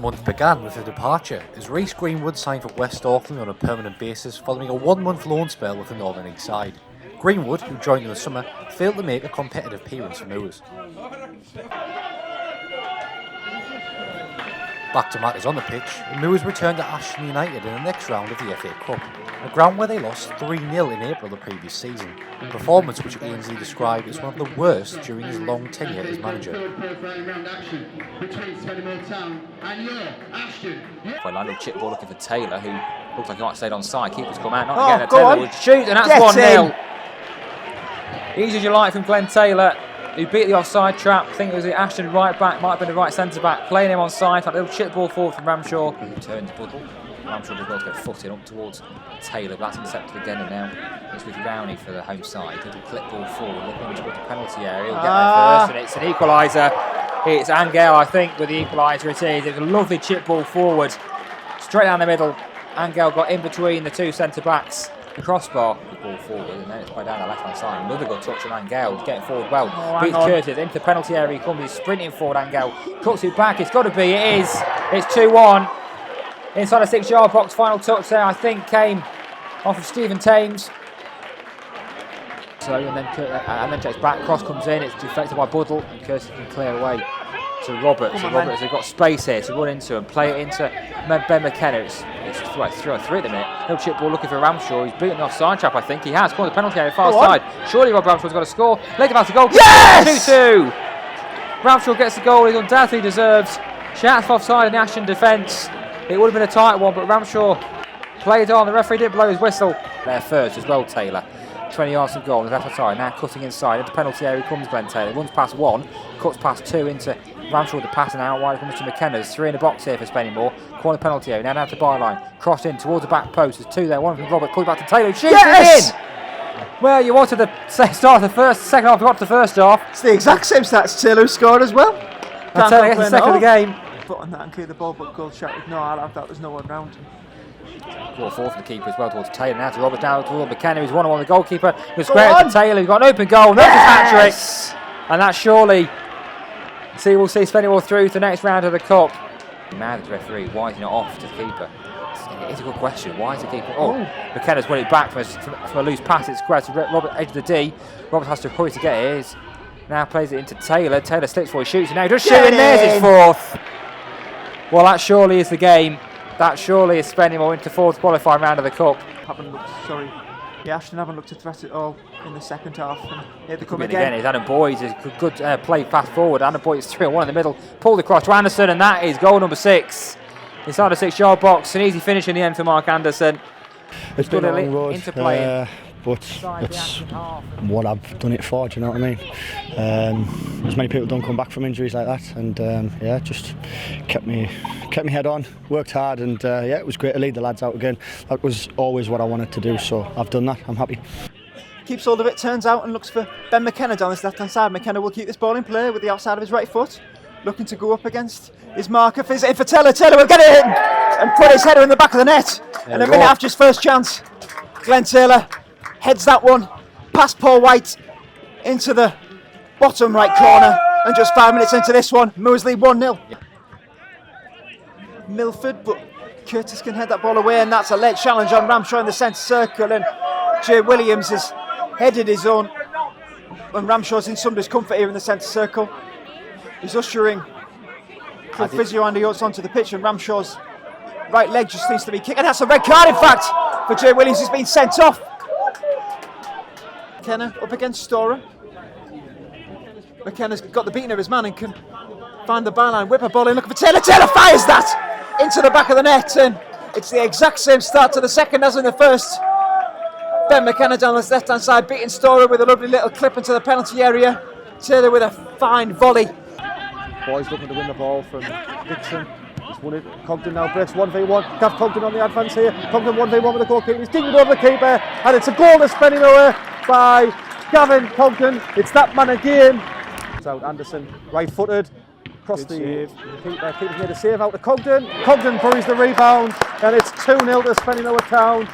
month began with a departure as Reece Greenwood signed for West Auckland on a permanent basis following a 1-month loan spell with the Northern League side. Greenwood, who joined in the summer, failed to make a competitive appearance for Moors. Back to matters on the pitch, the Moors returned to Ashton United in the next round of the FA Cup, a ground where they lost 3-0 in April the previous season, a performance which Ainsley described as one of the worst during his long tenure as manager. Orlando chip ball looking for Taylor, who looks like he might stay on side. Keeper's come out, not again. Taylor would shoot, and that's 1-0. Easy as you like from Glenn Taylor, who beat the offside trap. I think it was the Ashton right back, might have been the right centre back, playing him on side. That little chip ball forward from Ramshaw. Turns Buddle. Ramshaw does well to get footed up towards Taylor, but that's intercepted again, and now it's with Rowney for the home side. Little clip ball forward, looking towards the penalty area. He'll get there first, and it's an equaliser. It's Angel, I think, with the equaliser. It is. It's a lovely chip ball forward, straight down the middle. Angel got in between the two centre backs. The crossbar, the ball forward, and then it's played down the left hand side. Another good touch from Angel, getting forward well. Beats Curtis into the penalty area. He comes, he's sprinting forward. Angel cuts it back. It's got to be. It is. It's 2-1 inside the 6-yard box. Final touch there, I think, came off of Stephen Thames. So and then checks back. Cross comes in. It's deflected by Buddle, and Curtis can clear away to Roberts. So Roberts has got space here to run into and play it into Ben McKenna. It's 3 at the minute. Little chip ball looking for Ramshaw. He's beaten the offside trap, I think. He has. Cornered the penalty area, far side. Surely Rob Ramshaw's got to score. Later pass to goal. Yes! 2-2. Ramshaw gets the goal he undoubtedly deserves. Shouts offside in the Ashton defence. It would have been a tight one, but Ramshaw played on. The referee didn't blow his whistle. There first as well, Taylor. 20 yards from goal on the left side. Now cutting inside. Into penalty area comes Glenn Taylor. Runs past one. Cuts past two into Ramshaw with the pass, and out wide comes to McKenna. There's 3 in the box here for Spennymoor. Corner penalty area. Now down to byline. Cross in towards the back post. There's 2 there. One from Robert. Called back to Taylor. Shoots it in! Well, you wanted the start of the second half. You got to the first half. It's the exact same stats. Taylor who scored as well. And Taylor gets the second of the game. Put on that and clear the ball, but goal shot with no I'll that there's no one round. Ball forward for the keeper as well towards Taylor. Now to Robert, down towards McKenna, who's 1-on-1 the goalkeeper. It's great to Taylor, who's got an open goal. That's a hat-trick. And that's surely, we'll see Spennymoor through to the next round of the Cup. Mad at the referee, why is he not off to the keeper? It's a good question. Why is the keeper? McKenna's won it back from a loose pass. It's square to Robert, edge of the D. Robert has to hurry to get it. His. Now plays it into Taylor. Taylor slips for he shoots, and now he does shoot, and there's his fourth. Well, that surely is the game. That surely is Spennymoor into fourth qualifying round of the Cup. Ashton haven't looked a threat at all in the second half. And here they come again. It's Adam Boyd's good play fast forward. Adam Boyd is 3-1 in the middle. Pulled across to Anderson, and that is goal number 6. Inside the 6-yard box. An easy finish in the end for Mark Anderson. It's been a long road. Into playing. But it's what I've done it for, do you know what I mean? As many people don't come back from injuries like that, and just kept me head on, worked hard, and it was great to lead the lads out again. That was always what I wanted to do, so I've done that. I'm happy. Keeps hold of it, turns out and looks for Ben McKenna down this left hand side. McKenna will keep this ball in play with the outside of his right foot, looking to go up against his marker. Is it in for Taylor? Taylor will get it in and put his header in the back of the net. And a minute after his first chance, Glenn Taylor heads that one past Paul White into the bottom right corner, and just 5 minutes into this one, Moors lead 1-0. Milford, but Curtis can head that ball away, and that's a late challenge on Ramshaw in the centre circle, and Jay Williams has headed his own when Ramshaw's in some discomfort here in the centre circle. He's ushering club physio Andy Oates onto the pitch, and Ramshaw's right leg just needs to be kicked, and that's a red card in fact for Jay Williams. He's been sent off. McKenna up against Storer. McKenna's got the beating of his man and can find the byline, whip a ball in, looking for Taylor. Taylor fires that into the back of the net, and it's the exact same start to the second as in the first. Ben McKenna down the left hand side, beating Storer with a lovely little clip into the penalty area. Taylor with a fine volley. Boys looking to win the ball from Dixon. He's won it. Cogden now breaks 1v1. Gav Cogden on the advance here. Cogden 1v1 with the goalkeeper. He's dinged over the keeper, and it's a goal that's spinning away by Gavin Cogden. It's that man again. It's out Anderson, right-footed. Across the keeper. Keeper's made a save out to Cogden. Cogden buries the rebound, and it's 2-0 to Spennymoor Town.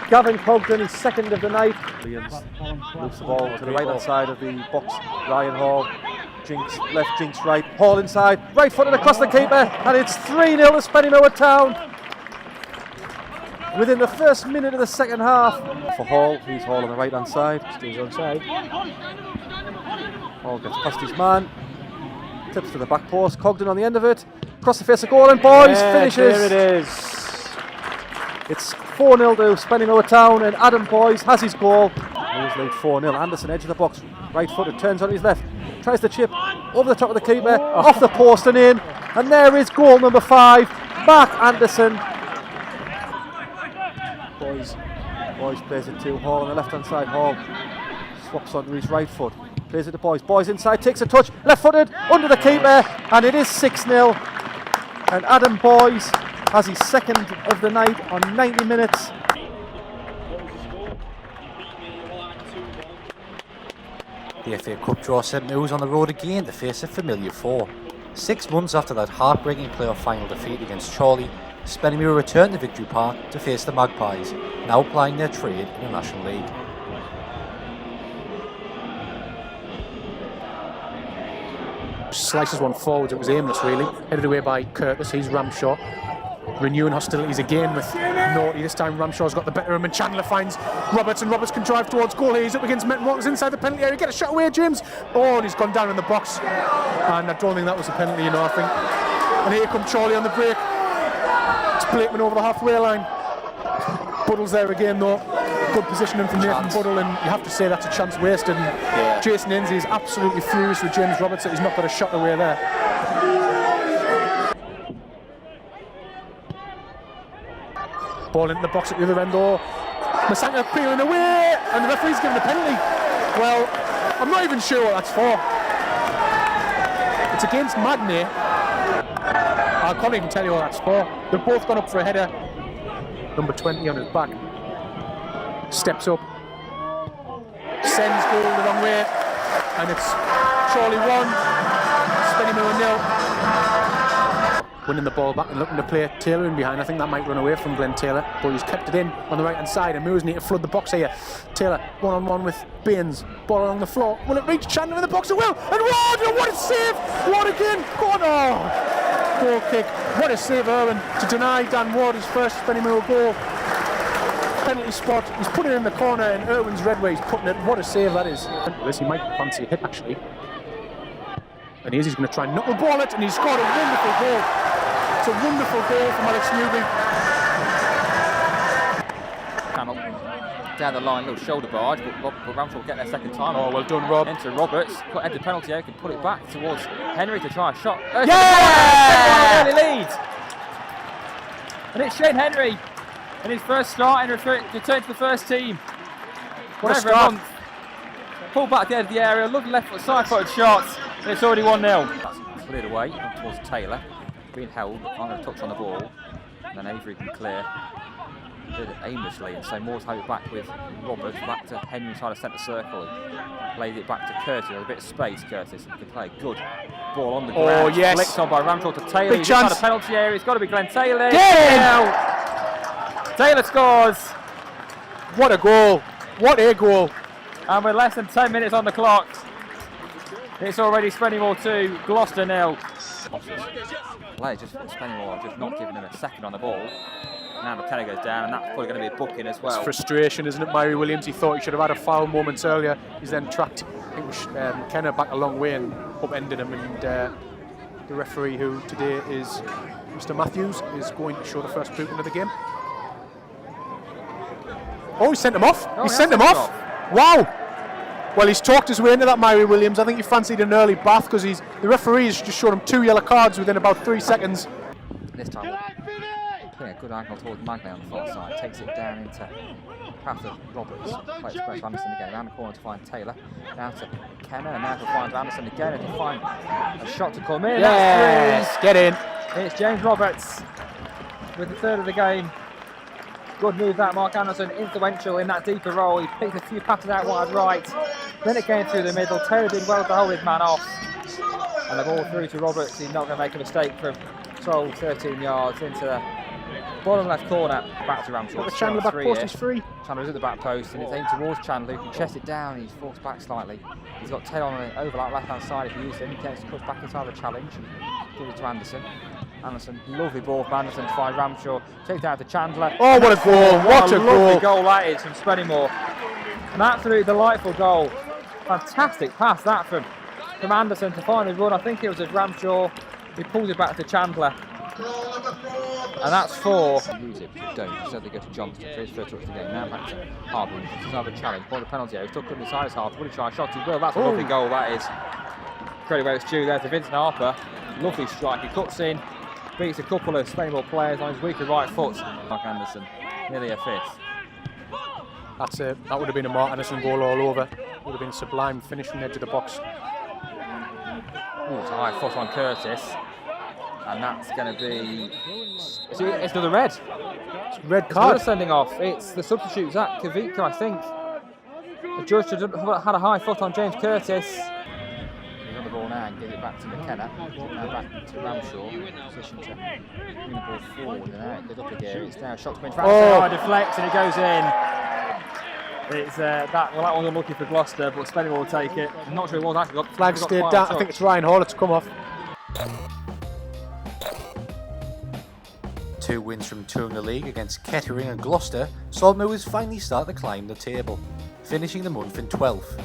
Gavin Cogden is second of the night. Moves the ball to the right hand side of the box. Ryan Hall Jinks left, Jinks right. Hall inside, right footed across the keeper, and it's 3-0 to Spennymoor Town. Within the first minute of the second half. For Hall, he's Hall on the right hand side. Stays onside. Hall gets past his man. Tips to the back post. Cogden on the end of it. Across the face of goal, and Boys finishes. There it is. It's 4-0 to Spennymoor Town, and Adam Boys has his goal. Moors lead 4-0. Anderson, edge of the box, right footed, turns on his left, tries to chip over the top of the keeper, off the post and in. And there is goal number 5, Mark Anderson. Boys plays it to Hall on the left hand side. Hall swaps onto his right foot, plays it to Boys. Boys inside, takes a touch, left footed, under the keeper, and it is 6-0. And Adam Boys has his second of the night on 90 minutes. The FA Cup draw sent Moors on the road again to face a familiar foe. 6 months after that heartbreaking playoff final defeat against Chorley, Spennymoor returned to Victory Park to face the Magpies, now plying their trade in the National League. Slices one forwards, it was aimless really, headed away by Curtis, he's Ramshaw. Renewing hostilities again with Naughty. This time Ramshaw's got the better of him and Chandler finds Roberts, and Roberts can drive towards goal here. He's up against Menton Watkins inside the penalty area. Get a shot away, James. Oh, and he's gone down in the box. And I don't think that was a penalty, you know, I think. And here comes Chorley on the break. It's Blakeman over the halfway line. Buddle's there again though. Good positioning from Nathan Buddle, and you have to say that's a chance wasted. And Jason Ainsey is absolutely furious with James Roberts that he's not got a shot away there. Ball into the box at the other end though. Masanga peeling away, and the referee's giving a penalty. Well, I'm not even sure what that's for. It's against Magnay. I can't even tell you what that's for. They've both gone up for a header. Number 20 on his back. Steps up. Sends goal the wrong way. And it's Chorley 1, Spennymoor 0. Winning the ball back and looking to play Taylor in behind. I think that might run away from Glenn Taylor, but he's kept it in on the right hand side, and Moors need to flood the box here. Taylor one-on-one with Baines. Ball along the floor. Will it reach Chandler in the box? It will! And Ward! What a save! Ward again! Go on! Oh! Goal kick. What a save, Irwin, to deny Dan Ward his first Spennymoor goal. Penalty spot. He's put it in the corner, and Irwin's red way he's putting it. What a save that is. He might fancy a hit actually. And he's going to try and knuckle ball it, and he's scored a wonderful goal. It's a wonderful goal from Alex Newby. Channel down the line, little shoulder barge, but Ramshaw will get there second time. Oh, well done, Rob. Into Roberts, put head to penalty area, can put it back towards Henry to try a shot. Yeah! Early lead. And it's Shane Henry in his first start in return to the first team. What a Over start. month. Pulled back at the end of the area, lovely left foot side footed shots, and it's already 1-0. That's cleared away towards Taylor, being held, I'm going to touch on the ball, and then Avery can clear. Did it aimlessly, and so Moore's had it back with Roberts, back to Henry inside the centre circle, and played it back to Curtis. There's a bit of space, Curtis, he can play a good ball on the ground. Oh, yes. Flicked on by Ramshaw to Taylor. Big He's chance. inside the penalty area, it's got to be Glenn Taylor. Get Taylor scores! What a goal! What a goal! And with less than 10 minutes on the clock, it's already Spennymoor 2, Gloucester 0. Player just Spennymoor just not giving him a second on the ball. Now McKenna goes down, and that's probably going to be a booking as well. It's frustration, isn't it, Murray Williams? He thought he should have had a foul moments earlier. He's then tracked, I think, McKenna back a long way and upended him. And the referee, who today is Mr. Matthews, is going to show the first booking of the game. Oh, he sent him off. Oh, he sent him off. Wow. Well, he's talked his way into that, Murray Williams. I think he fancied an early bath because the referee has just showed him 2 yellow cards within about 3 seconds. This time, putting a good angle towards Magnay on the far side, takes it down into path of Roberts. Plays Brett Anderson again, around the corner to find Taylor. Now to Kenner, and now to find Anderson again, and to find a shot to come in. Yes, get in. It's James Roberts with the third of the game. Good move that, Mark Anderson, influential in that deeper role. He picked a few passes out wide right. Then it came through the middle. Taylor did well to hold his man off. And the ball through to Roberts. He's not going to make a mistake from 12, 13 yards into bottom left corner, back to Ramshaw. Got the Chandler back post, he's free. Chandler's at the back post and it's aimed towards Chandler, who can chest it down and he's forced back slightly. He's got Taylor on an overlap left hand side if he uses him. He gets cuts back inside the challenge. Give it to Anderson. Anderson, lovely ball from Anderson to find Ramshaw. Takes down to Chandler. Oh, what a goal! What a lovely goal! goal that is from Spennymoor. An absolutely delightful goal. Fantastic pass that from Anderson to find his run. I think it was a Ramshaw. He pulls it back to Chandler. And that's 4. Use it, but don't. Instead they go to Johnston for his first touch of the game. Now back to Harbour. It's another challenge. Ball the penalty area. Still cutting inside his half. Will he try a shot? He will. That's a lovely goal, that is. Credit where it's due there to Vincent Harper. Lovely strike. He cuts in, beats a couple of Spennymoor players on his weaker right foot. Mark Anderson, nearly a 5th. That's it. That would have been a Mark Anderson goal all over. Would have been sublime, finishing edge of the box. Oh, it's a high foot on Curtis. And that's going to be... It's another red. It's a red It's card. another sending off. It's the substitute, Zach Kavika, I think. The judge had a high foot on James Curtis. He's on the ball now and gives it back to McKenna. Now back to Ramshaw. Position to bring the ball forward and now it goes up again. It's now shot to Ramshaw. Oh, deflects and it goes in. It's that one unlucky for Gloucester, but Spennymoor will take it. I'm not sure it was actually. Flag stayed down. I think it's Ryan Hall. It's come off. 2 wins from touring the league against Kettering and Gloucester saw Moors finally start to climb the table, finishing the month in 12th.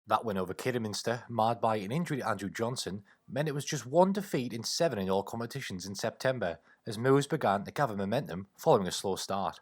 That win over Kidderminster, marred by an injury to Andrew Johnson, meant it was just 1 defeat in 7 in all competitions in September, as Moors began to gather momentum following a slow start.